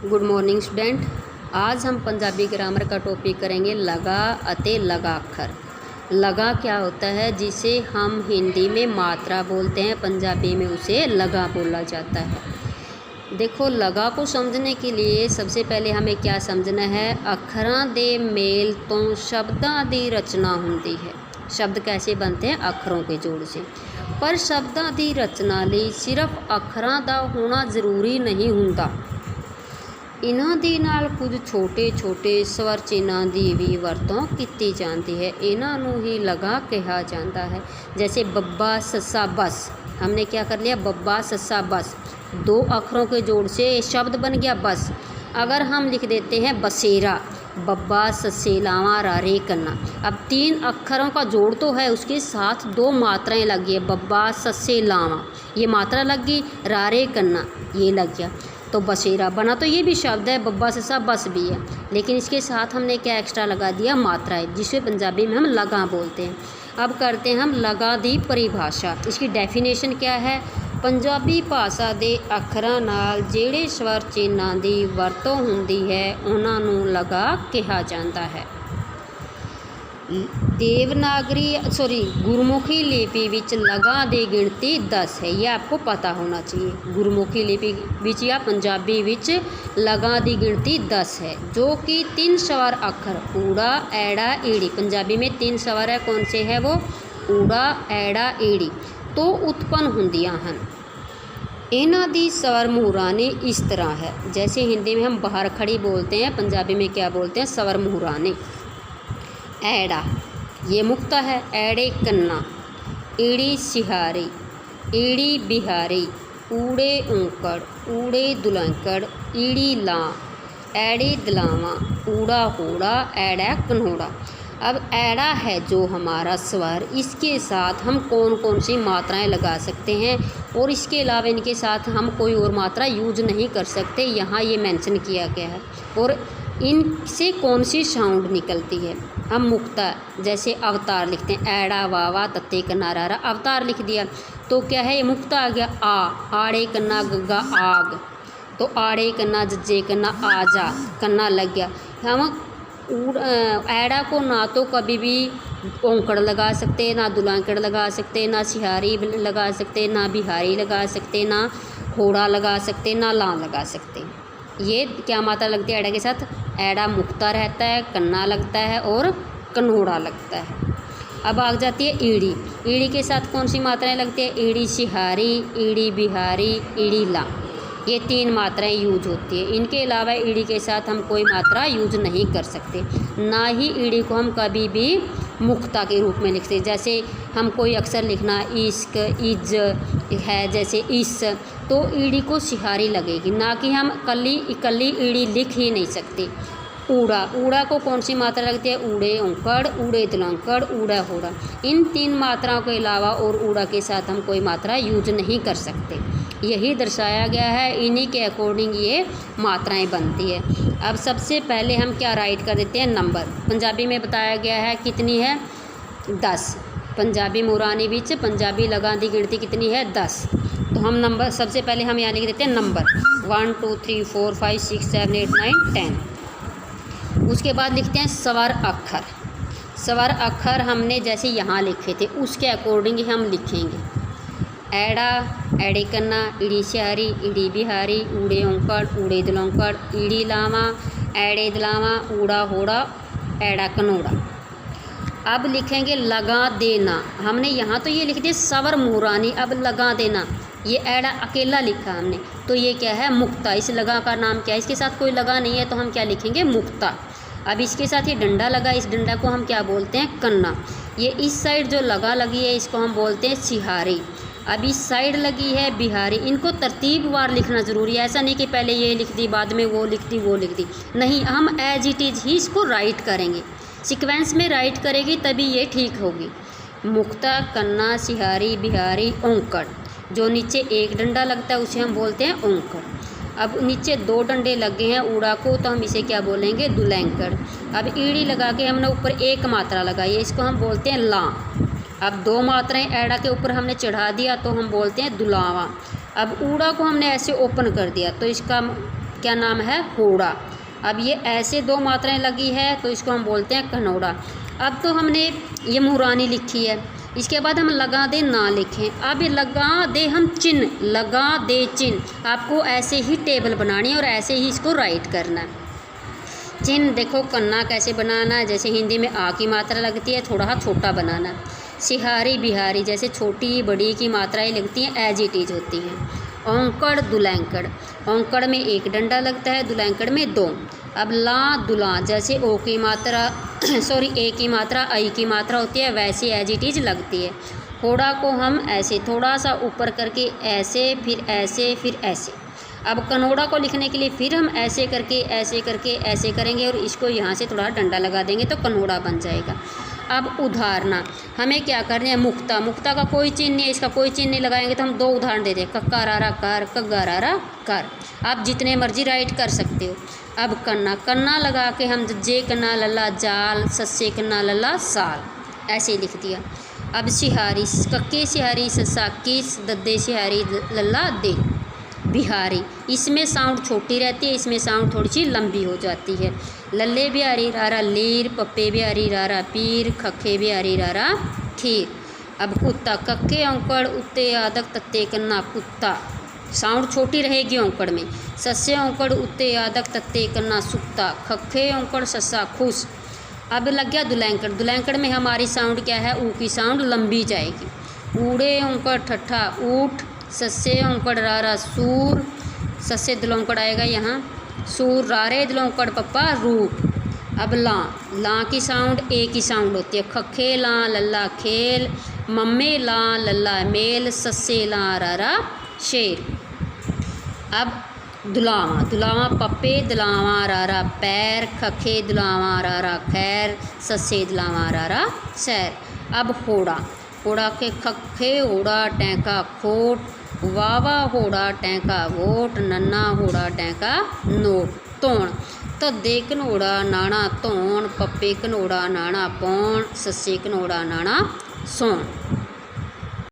Good morning student. आज हम Punjabi grammar का टॉपिक करेंगे लगा अते लगाखर। लगा क्या होता है, जिसे हम हिंदी में मात्रा बोलते हैं, पंजाबी में उसे लगा बोला जाता है। देखो, लगा को समझने के लिए सबसे पहले हमें क्या समझना है, अखरां दे मेल तो शब्दां दी रचना होंदी है। शब्द कैसे बनते हैं, अखरों के जोड़ से। पर शब्दां दी रचना लई सिर्फ अखरां दा होना ज़रूरी नहीं हुंदा। इन्हां दे नाल कुछ छोटे छोटे स्वर चिन्हां दी भी वरतों कीती जाती है। इन्हां नूं ही लगा कहा जाता है। जैसे बब्बा सस्सा बस, हमने क्या कर लिया, बब्बा सस्सा बस, दो अखरों के जोड़ से शब्द बन गया बस। अगर हम लिख देते हैं बसेरा, बब्बा सस्से लावा रारे कन्ना, अब तीन अक्षरों का जोड़ तो है, उसके साथ दो मात्राएं लग गई, बब्बा सस्से लावा ये मात्रा लग गई, रारे कन्ना ये लग गया, तो बसेरा बना। तो ये भी शब्द है, बब्बा सस्सा बस भी है, लेकिन इसके साथ हमने क्या एक्स्ट्रा लगा दिया, मात्रा है, जिसे पंजाबी में हम लगा बोलते हैं। अब करते हैं हम लगा दी परिभाषा। इसकी डेफिनेशन क्या है, पंजाबी भाषा दे अखरां नाल ਜਿਹੜੇ स्वर चिन्हां दी वरतों हुंदी है उन्हां नूं लगा कहा जाता है। गुरमुखी लिपि विच लगा दी गिणती 10 है, ये आपको पता होना चाहिए। गुरमुखी लिपि विच या पंजाबी विच लगा दी गिणती 10 है, जो कि 3 स्वर अखर ऊड़ा ऐड़ा ईड़ी, पंजाबी में 3 स्वर है, कौन से है वो, ऊड़ा ऐड़ा ईड़ी, तो उत्पन्न होंदियां हैं। इन्हां दी स्वर मुहरानी इस तरह है, जैसे हिंदी में हम बाहर खड़ी बोलते हैं, पंजाबी में क्या बोलते हैं, स्वर मुहरानी। ऐड़ा ये मुक्ता है, ऐड़े कन्ना, ईड़ी सिहारी, ईड़ी बिहारी, ऊड़े ऊंकड़, ऊड़े दुलंकड़, ईड़ी ला, ऐड़े दलावा, ऊड़ा होड़ा, ऐड़ा कन्होड़ा। अब ऐड़ा है जो हमारा स्वर, इसके साथ हम कौन कौन सी मात्राएं लगा सकते हैं, और इसके अलावा इनके साथ हम कोई और मात्रा यूज नहीं कर सकते, यहाँ ये मेंशन किया गया है। और इनसे कौन सी साउंड निकलती है, हम मुक्ता, जैसे अवतार लिखते हैं, ऐड़ा वावा तत्ते कन्ना रारा, अवतार लिख दिया तो क्या है, ये मुक्ता आ गया। आड़े कन्ना गग्गा आग, तो आड़े कन्ना जज्जे कन्ना आजा, कन्ना लग गया। हम ऐड़ा को ना तो कभी भी औंकड़ लगा सकते, ना दुलांकड़ लगा सकते, ना सिहारी लगा सकते, ना बिहारी लगा सकते, ना होड़ा लगा सकते, ना ला लगा सकते। ये क्या मात्रा लगती है ऐड़ा के साथ, ऐड़ा मुक्ता रहता है, कन्ना लगता है और कन्होड़ा लगता है। अब आ जाती है ईड़ी, ईड़ी के साथ कौन सी मात्राएं लगती है, ईड़ी सिहारी, ईड़ी बिहारी, ईड़ी ला, ये 3 मात्राएं यूज होती है। इनके अलावा ईड़ी के साथ हम कोई मात्रा यूज नहीं कर सकते, ना ही ईड़ी को हम कभी भी मुक्ता के रूप में लिखते। जैसे हम कोई अक्षर लिखना, इश्क, इज है, जैसे इस, तो ईड़ी को सिहारी लगेगी, ना कि हम इकल्ली ईड़ी लिख ही नहीं सकते। ऊड़ा, ऊड़ा को कौन सी मात्रा लगती है, ऊड़े औंकड़, ऊड़े दुलंकड़, ऊड़ा होड़ा, इन 3 मात्राओं के अलावा और ऊड़ा के साथ हम कोई मात्रा यूज नहीं कर सकते। यही दर्शाया गया है, इन्हीं के अकॉर्डिंग ये मात्राएं बनती है। अब सबसे पहले हम क्या राइट कर देते हैं, नंबर। पंजाबी में बताया गया है कितनी है, 10। पंजाबी मुरानी विच पंजाबी लगा दी गिनती कितनी है, 10। तो हम नंबर सबसे पहले हम यहाँ लिख देते हैं नंबर 1 2 3 4 5 6 7 8 9 10। उसके बाद लिखते हैं स्वर अक्षर। स्वर अक्षर हमने जैसे यहाँ लिखे थे उसके अकॉर्डिंग ही हम लिखेंगे। ऐड़ा, ऐड़े कन्ना, ईड़ी सिहारी, ईड़ी बिहारी, ऊड़े औंकड़, ऊड़े दुलंकड़, ईड़ी लावा, ऐड़े दलावा, ऊड़ा होड़ा, ऐड़ा कनोड़ा। अब लिखेंगे लगा देना। हमने यहाँ तो ये लिख दिया स्वर मुहरानी, अब लगा देना, ये ऐड़ा अकेला लिखा हमने, तो ये क्या है, मुक्ता। इस लगा का नाम क्या है, इसके साथ कोई लगा नहीं है, तो हम क्या लिखेंगे, मुक्ता। अब इसके साथ ये डंडा लगा, इस डंडा को हम क्या बोलते हैं, कन्ना। ये इस साइड जो लगा लगी है इसको हम बोलते हैं सिहारी। अब इस साइड लगी है बिहारी। इनको तरतीबवार लिखना ज़रूरी है, ऐसा नहीं कि पहले ये लिख दी बाद में वो लिख दी वो लिख दी, नहीं, हम एज इट इज़ ही इसको राइट करेंगे, सीक्वेंस में राइट करेगी तभी ये ठीक होगी। मुक्ता, कन्ना, सिहारी, बिहारी, औंकड़। जो नीचे एक डंडा लगता है उसे हम बोलते हैं औंकड़। अब नीचे 2 डंडे लगे हैं ऊड़ा को, तो हम इसे क्या बोलेंगे, दुलैंकड़। अब ईड़ी लगा के हमने ऊपर एक मात्रा लगाई है, इसको हम बोलते हैं ला। अब 2 मात्राएं ऐड़ा के ऊपर हमने चढ़ा दिया तो हम बोलते हैं दुलावा। अब ऊड़ा को हमने ऐसे ओपन कर दिया तो इसका क्या नाम है? होड़ा। अब ये ऐसे दो मात्राएं लगी है तो इसको हम बोलते हैं कनौड़ा। अब तो हमने ये मुहरानी लिखी है, इसके बाद हम लगा दे ना लिखें। अब ये लगा दे हम चिन्ह, लगा दे चिन्ह। आपको ऐसे ही टेबल बनानी है और ऐसे ही इसको राइट करना है। चिन्ह देखो कन्ना कैसे बनाना है, जैसे हिंदी में आ की मात्रा लगती है, थोड़ा सा छोटा बनाना है। सिहारी बिहारी जैसे छोटी बड़ी की मात्राएं लगती हैं, एज इट इज होती हैं। औंकड़ दुलैंकड़, औंकड़ में एक डंडा लगता है, दुलैंकड़ में दो। अब ला दुला जैसे ओ की मात्रा सॉरी ए की मात्रा आई की मात्रा होती है, वैसे एज इट इज लगती है। होड़ा को हम ऐसे थोड़ा सा ऊपर करके ऐसे, फिर ऐसे, फिर ऐसे। अब कनौड़ा को लिखने के लिए फिर हम ऐसे करके ऐसे करेंगे और इसको यहाँ से थोड़ा डंडा लगा देंगे तो कनौड़ा बन जाएगा। अब उदाहरणा हमें क्या करना है? मुक्ता, मुक्ता का कोई चिन्ह नहीं है, इसका कोई चिन्ह नहीं लगाएंगे तो हम दो उदाहरण देते हैं, कक्का रारा कर, कग्गा रारा कर। आप जितने मर्जी राइट कर सकते हो। अब कन्ना, कन्ना लगा के हम जे कन्ना लल्ला जाल, सस्से कन्ना लल्ला साल, ऐसे लिख दिया। अब सिहारी, कक्के सिहारी ससा किस, दद्दे सिहारी लल्ला दे। बिहारी, इसमें साउंड छोटी रहती है, इसमें साउंड थोड़ी सी लंबी हो जाती है। लल्ले बिहारी रारा लीर, पप्पे बिहारी रारा पीर, खखे बिहारी रारा खीर। अब कुत्ता, कक्के औंकड़ उत्ते आदक तत्ते कन्ना कुत्ता, साउंड छोटी रहेगी औंकड़ में। सस्से औंकड़ उत्ते आदक तत्ते कन्ना सुक्ता, खखे औंकड़ सस्सा खुश। अब लग गया दुलैंकड़, दुलैंकड़ में हमारी साउंड क्या है? ऊ की साउंड लंबी जाएगी। ऊड़े औंकड़ ठट्ठा ऊठ, सस्से औंकड़ रारा सूर, सस्से दुलौंकड़ आएगा यहाँ सूर, रारे दुलौंकड़ पप्पा रूप। अब ला, ला की साउंड ए की साउंड होती है, खखे ला लल्ला खेल, मम्मे ला लल्ला मेल, सस्से ला रारा शेर। अब दुलावा, दुलावा पप्पे दुलावा रारा पैर, खखे दुलावा रारा खैर, सस्से दुलावा रारा सैर। अब होड़ा, होड़ा के खखे होड़ा टैंका खोट, वावा होड़ा टैंका वोट, नन्ना होड़ा टैंका नोट। तोण, तद्दे कनौड़ा नाना तोण, पप्पे कनौड़ा नाना पौण, सस्से कनौड़ा नाना सौण।